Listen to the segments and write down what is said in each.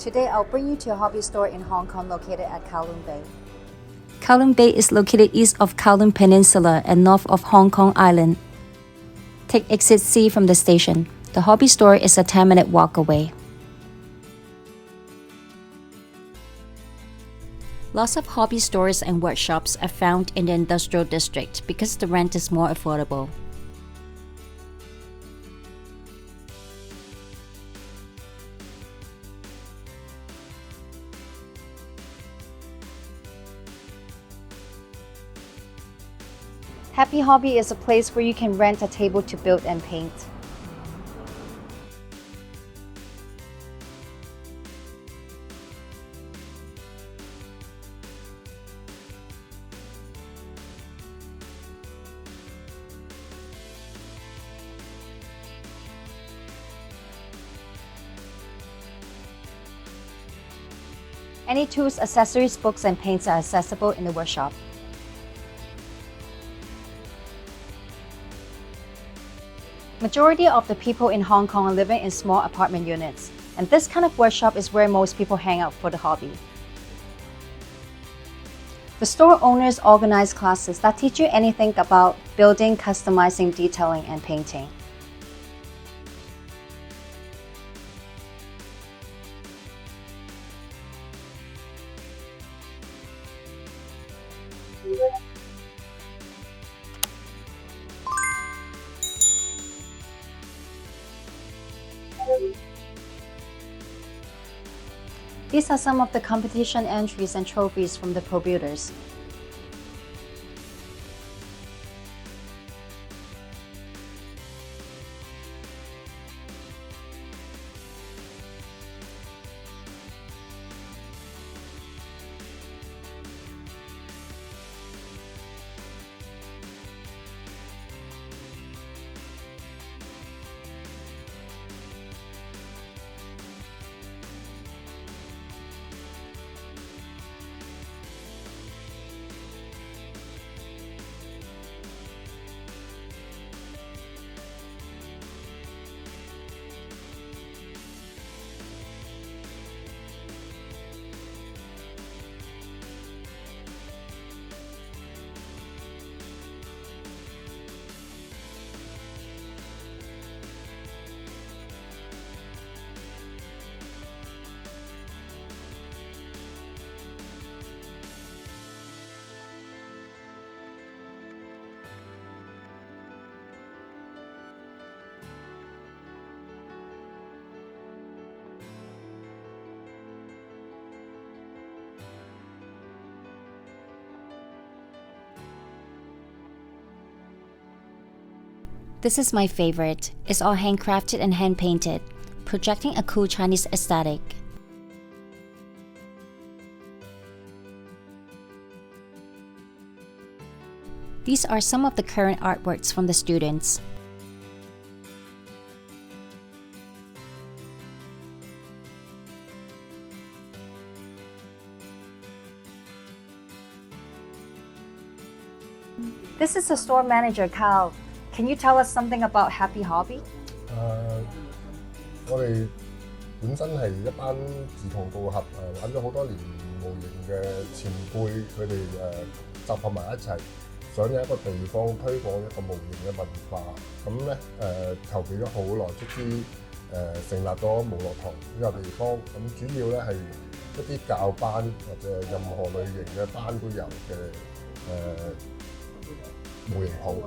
Today I'll bring you to a hobby store in Hong Kong located at Kowloon Bay. Kowloon Bay is located east of Kowloon Peninsula and north of Hong Kong Island. Take exit C from the station. The hobby store is a 10-minute walk away. Lots of hobby stores and workshops are found in the industrial district because the rent is more affordable. Happy Hobby is a place where you can rent a table to build and paint. Any tools, accessories, books, and paints are accessible in the workshop. Majority of the people in Hong Kong are living in small apartment units, and this kind of workshop is where most people hang out for the hobby. The store owners organize classes that teach you anything about building, customizing, detailing, and painting. These are some of the competition entries and trophies from the pro builders. This is my favorite. It's all handcrafted and hand-painted, projecting a cool Chinese aesthetic. These are some of the current artworks from the students. This is the store manager, Cal. Can you tell us something about Happy Hobby? 我哋本身係一班志同道合玩咗好多年模型嘅前輩，佢哋集合埋一齊，想有一個地方推廣一個模型嘅文化。咁咧籌備咗好耐，卒之成立咗無樂堂呢個地方。咁主要咧係一啲教班或者任何類型嘅班都有嘅模型鋪。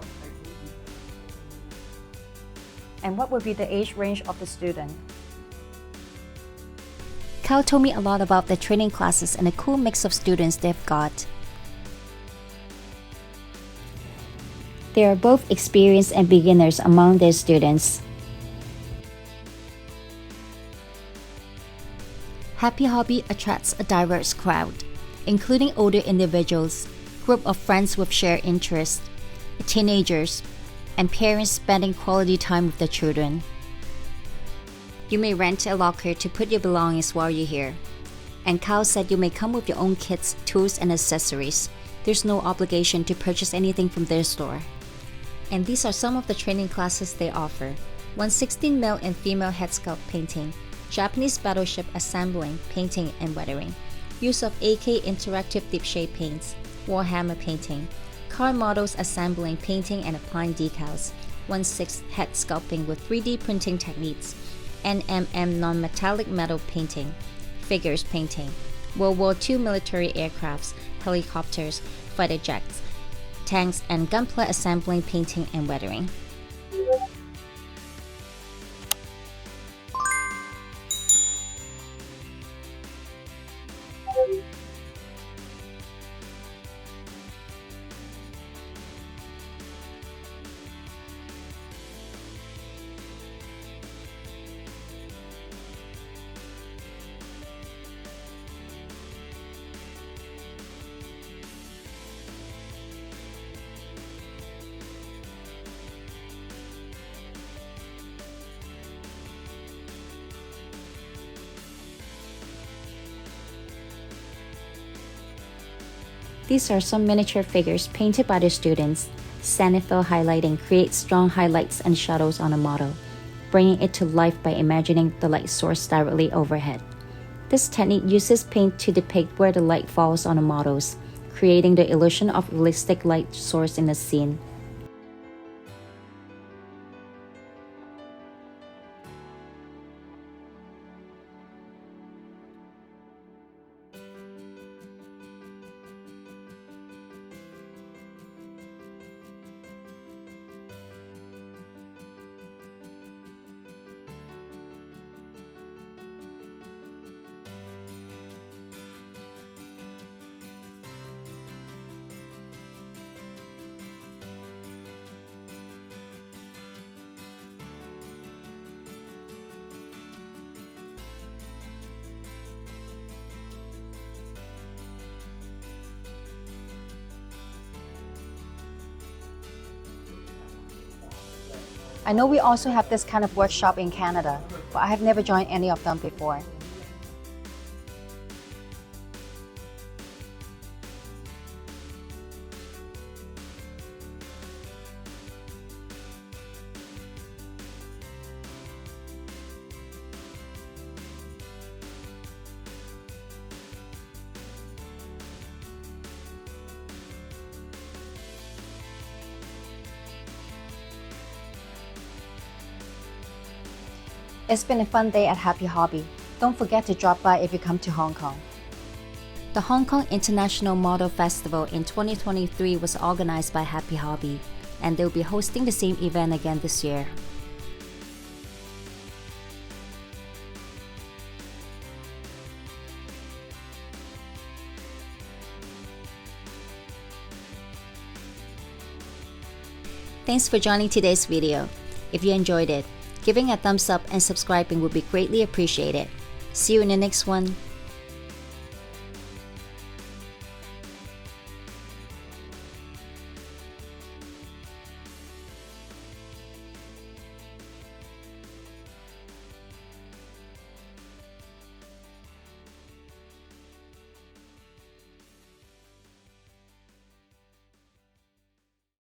And what would be the age range of the student? Cal told me a lot about the training classes and the cool mix of students they've got. They are both experienced and beginners among their students. Happy Hobby attracts a diverse crowd, including older individuals, group of friends with shared interests, teenagers, and parents spending quality time with their children. You may rent a locker to put your belongings while you're here. And Cal said you may come with your own kits, tools, and accessories. There's no obligation to purchase anything from their store. And these are some of the training classes they offer. 116 male and female head sculpt painting, Japanese battleship assembling, painting, and weathering, use of AK interactive deep shade paints, Warhammer painting, car models assembling, painting, and applying decals, 1/6 head sculpting with 3D printing techniques, NMM non-metallic metal painting, figures painting, World War II military aircrafts, helicopters, fighter jets, tanks, and gunpla assembling, painting, and weathering. These are some miniature figures painted by the students. Zenithal highlighting creates strong highlights and shadows on a model, bringing it to life by imagining the light source directly overhead. This technique uses paint to depict where the light falls on the models, creating the illusion of realistic light source in the scene. I know we also have this kind of workshop in Canada, but I have never joined any of them before. It's been a fun day at Happy Hobby. Don't forget to drop by if you come to Hong Kong. The Hong Kong International Model Festival in 2023 was organized by Happy Hobby, and they'll be hosting the same event again this year. Thanks for joining today's video. If you enjoyed it, giving a thumbs up and subscribing would be greatly appreciated. See you in the next one.